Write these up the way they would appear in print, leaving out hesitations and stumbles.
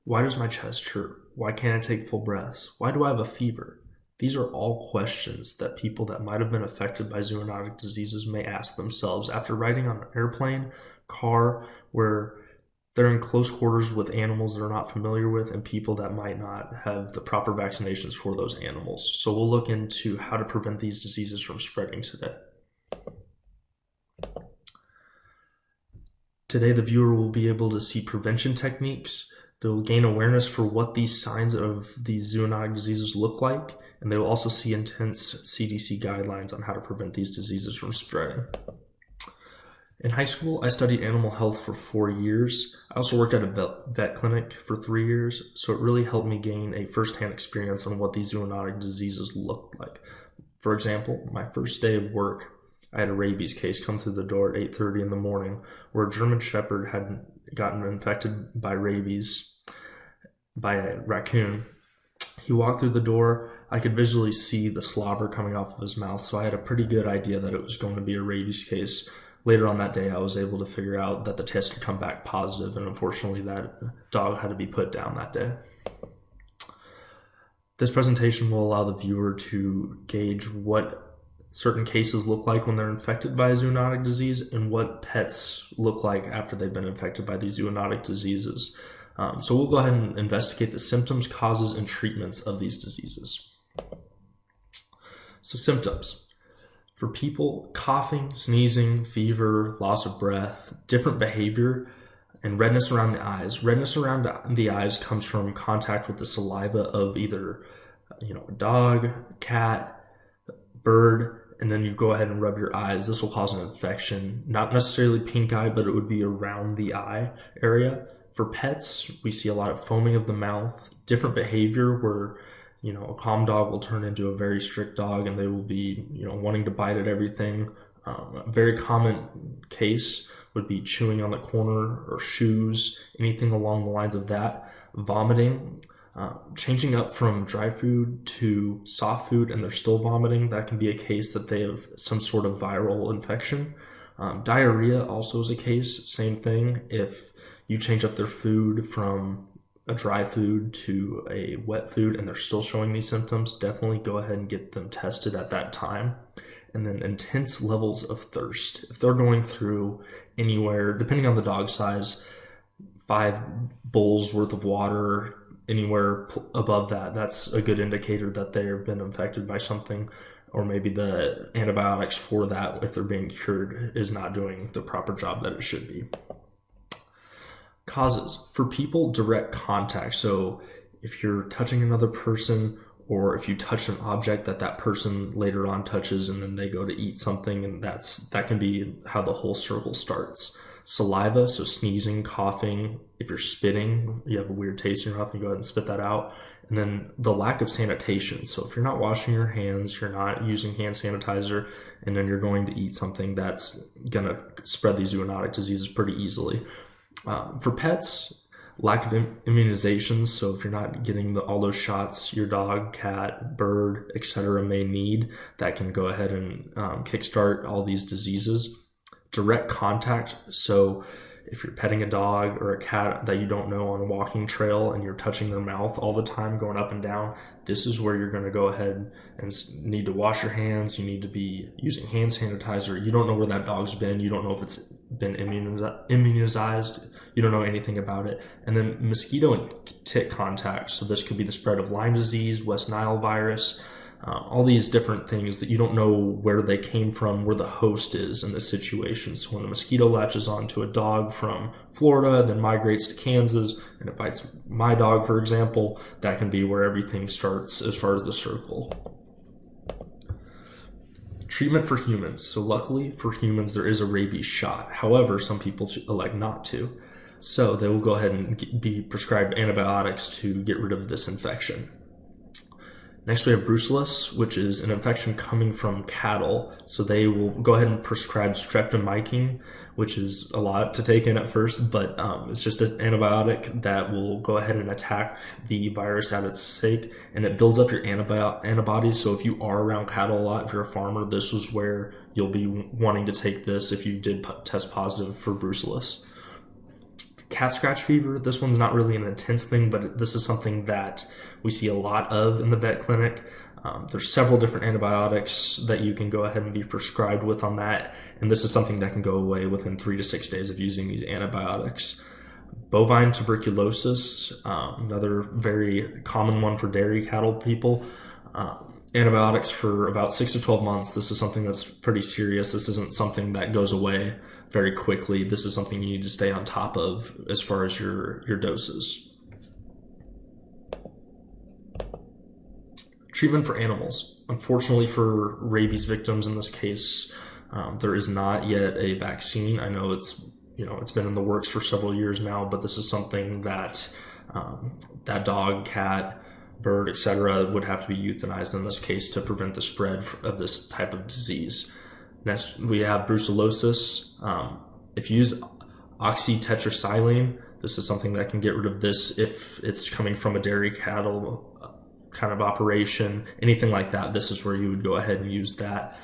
Why does my chest hurt? Why can't I take full breaths? Why do I have a fever? These are all questions that people that might have been affected by zoonotic diseases may ask themselves after riding on an airplane, car, where they're in close quarters with animals they're not familiar with and people that might not have the proper vaccinations for those animals. So we'll look into how to prevent these diseases from spreading today. Today, the viewer will be able to see prevention techniques. They'll gain awareness for what these signs of these zoonotic diseases look like, and they will also see intense CDC guidelines on how to prevent these diseases from spreading. In high school, I studied animal health for 4 years. I also worked at a vet clinic for 3 years, so it really helped me gain a firsthand experience on what these zoonotic diseases look like. For example, my first day of work, I had a rabies case come through the door at 8:30 in the morning where a German Shepherd had gotten infected by rabies by a raccoon. He walked through the door. I could visually see the slobber coming off of his mouth, so I had a pretty good idea that it was going to be a rabies case. Later on that day, I was able to figure out that the test had come back positive, and unfortunately that dog had to be put down that day. This presentation will allow the viewer to gauge what certain cases look like when they're infected by a zoonotic disease and what pets look like after they've been infected by these zoonotic diseases. So we'll go ahead and investigate the symptoms, causes, and treatments of these diseases. So symptoms. For people, coughing, sneezing, fever, loss of breath, different behavior, and redness around the eyes. Redness around the eyes comes from contact with the saliva of either a dog, cat, bird, and then you go ahead and rub your eyes. This will cause an infection, not necessarily pink eye, but it would be around the eye area. For pets, we see a lot of foaming of the mouth, different behavior where a calm dog will turn into a very strict dog and they will be wanting to bite at everything. A very common case would be chewing on the corner or shoes, anything along the lines of that. Vomiting, changing up from dry food to soft food and they're still vomiting. That can be a case that they have some sort of viral infection. Diarrhea also is a case, same thing. If you change up their food from a dry food to a wet food and they're still showing these symptoms, definitely go ahead and get them tested at that time. And then intense levels of thirst. If they're going through anywhere, depending on the dog size, 5 bowls worth of water, anywhere above that, that's a good indicator that they've been infected by something, or maybe the antibiotics for that, if they're being cured, is not doing the proper job that it should be. Causes. For people, direct contact. So if you're touching another person or if you touch an object that person later on touches and then they go to eat something, and that can be how the whole circle starts. Saliva, so sneezing, coughing. If you're spitting, you have a weird taste in your mouth, you go ahead and spit that out. And then the lack of sanitation. So if you're not washing your hands, you're not using hand sanitizer, and then you're going to eat something, that's going to spread these zoonotic diseases pretty easily. For pets, lack of immunizations. So if you're not getting all those shots your dog, cat, bird, etc. may need, that can go ahead and kickstart all these diseases. Direct contact. So if you're petting a dog or a cat that you don't know on a walking trail and you're touching their mouth all the time, going up and down, this is where you're going to go ahead and need to wash your hands. You need to be using hand sanitizer. You don't know where that dog's been. You don't know if it's been immunized. You don't know anything about it. And then mosquito and tick contact. So this could be the spread of Lyme disease, West Nile virus, all these different things that you don't know where they came from, where the host is in this situation. So when a mosquito latches onto a dog from Florida, then migrates to Kansas, and it bites my dog, for example, that can be where everything starts as far as the circle. Treatment for humans. So luckily for humans, there is a rabies shot. However, some people elect not to. So they will go ahead and be prescribed antibiotics to get rid of this infection. Next, we have brucellosis, which is an infection coming from cattle. So they will go ahead and prescribe streptomycin, which is a lot to take in at first, but it's just an antibiotic that will go ahead and attack the virus at its sake, and it builds up your antibodies. So if you are around cattle a lot, if you're a farmer, this is where you'll be wanting to take this if you did test positive for brucellosis. Cat scratch fever, this one's not really an intense thing, but this is something that we see a lot of in the vet clinic. There's several different antibiotics that you can go ahead and be prescribed with on that, and this is something that can go away within 3 to 6 days of using these antibiotics. Bovine tuberculosis, another very common one for dairy cattle people. Antibiotics for about 6 to 12 months. This is something that's pretty serious. This isn't something that goes away very quickly. This is something you need to stay on top of as far as your doses. Treatment for animals. Unfortunately for rabies victims in this case, there is not yet a vaccine. I know it's been in the works for several years now, but this is something that that dog, cat, bird, etc. would have to be euthanized in this case to prevent the spread of this type of disease. Next, we have brucellosis. If you use oxytetracycline, this is something that can get rid of this if it's coming from a dairy cattle kind of operation, anything like that. This is where you would go ahead and use that.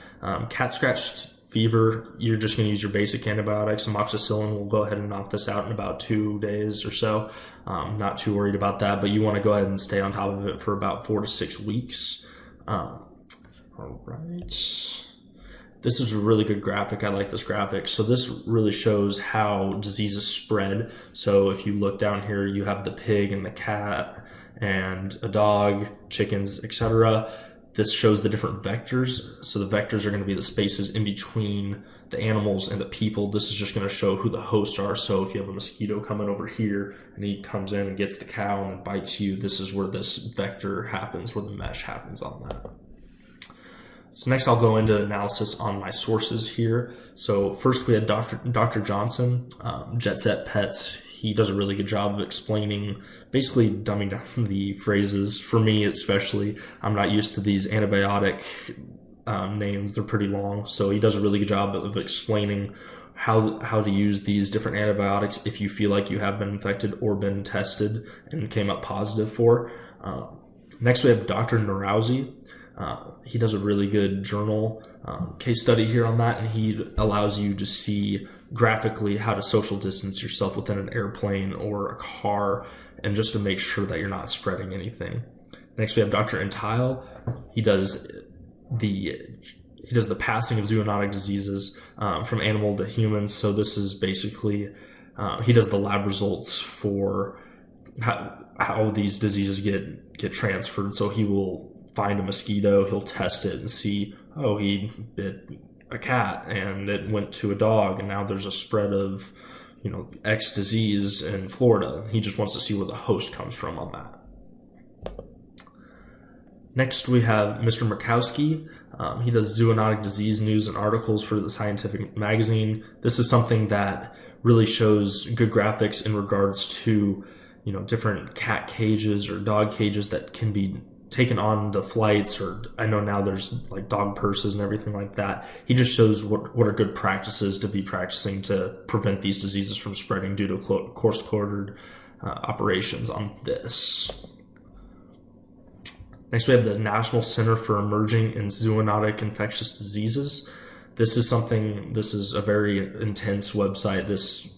Cat scratch fever, you're just going to use your basic antibiotics. Amoxicillin will go ahead and knock this out in about 2 days or so. Not too worried about that, but you want to go ahead and stay on top of it for about 4 to 6 weeks. All right. This is a really good graphic. I like this graphic. So this really shows how diseases spread. So if you look down here, you have the pig and the cat and a dog, chickens, etc. This shows the different vectors. So the vectors are going to be the spaces in between the animals and the people. This is just going to show who the hosts are. So if you have a mosquito coming over here and he comes in and gets the cow and bites you, this is where this vector happens, where the mesh happens on that. So next I'll go into analysis on my sources here. So first we had Dr. Johnson, Jet Set Pets. He does a really good job of explaining, basically dumbing down the phrases. For me especially, I'm not used to these antibiotic names. They're pretty long. So he does a really good job of explaining how to use these different antibiotics if you feel like you have been infected or been tested and came up positive for. Next we have Dr. Narauzi. He does a really good journal case study here on that, and he allows you to see graphically how to social distance yourself within an airplane or a car, and just to make sure that you're not spreading anything. Next we have Dr. Entile. He does the passing of zoonotic diseases from animal to humans. So this is basically he does the lab results for how these diseases get transferred. So he will find a mosquito, he'll test it and see, oh, he bit a cat and it went to a dog, and now there's a spread of X disease in Florida. He just wants to see where the host comes from on that. Next we have Mr. Murkowski. He does zoonotic disease news and articles for the Scientific Magazine. This is something that really shows good graphics in regards to different cat cages or dog cages that can be taken on the flights, or I know now there's like dog purses and everything like that. He just shows what are good practices to be practicing to prevent these diseases from spreading due to course-ordered operations on this. Next we have the National Center for Emerging and Zoonotic Infectious Diseases. This is a very intense website. This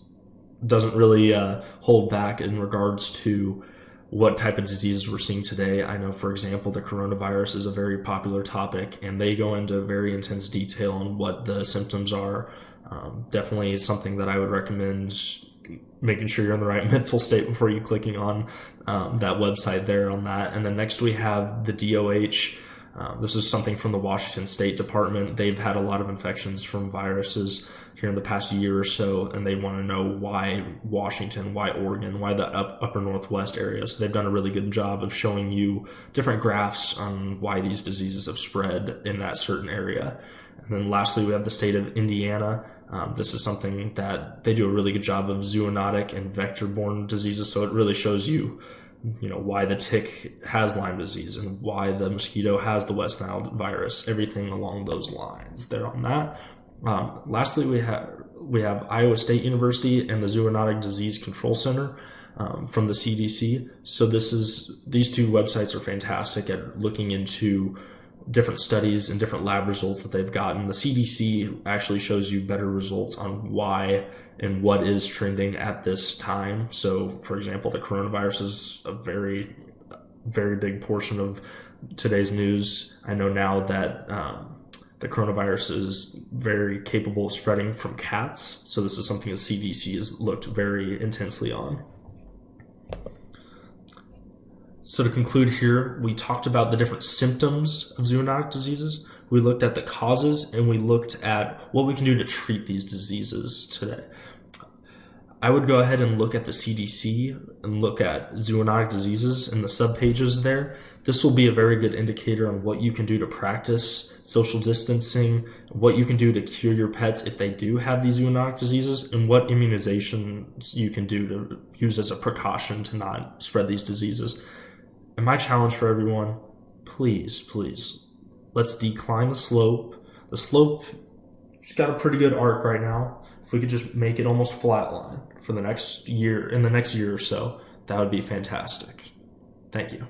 doesn't really hold back in regards to what type of diseases we're seeing today. I know, for example, the coronavirus is a very popular topic, and they go into very intense detail on what the symptoms are. Definitely something that I would recommend making sure you're in the right mental state before you clicking on that website there on that. And then next we have the DOH. This is something from the Washington State Department. They've had a lot of infections from viruses here in the past year or so, and they want to know why Washington, why Oregon, why the upper Northwest area. So they've done a really good job of showing you different graphs on why these diseases have spread in that certain area. And then lastly, we have the state of Indiana. This is something that they do a really good job of zoonotic and vector-borne diseases. So it really shows you why the tick has Lyme disease and why the mosquito has the West Nile virus, everything along those lines there on that. Lastly, we have Iowa State University and the Zoonotic Disease Control Center from the CDC. So these two websites are fantastic at looking into different studies and different lab results that they've gotten. The CDC actually shows you better results on why and what is trending at this time. So, for example, the coronavirus is a very, very big portion of today's news. I know now that the coronavirus is very capable of spreading from cats. So this is something the CDC has looked very intensely on. So to conclude here, we talked about the different symptoms of zoonotic diseases. We looked at the causes, and we looked at what we can do to treat these diseases today. I would go ahead and look at the CDC and look at zoonotic diseases in the subpages there. This will be a very good indicator on what you can do to practice social distancing, what you can do to cure your pets if they do have these zoonotic diseases, and what immunizations you can do to use as a precaution to not spread these diseases. And my challenge for everyone, please, let's decline the slope. The slope's got a pretty good arc right now. If we could just make it almost flatline for the next year, in the next year or so, that would be fantastic. Thank you.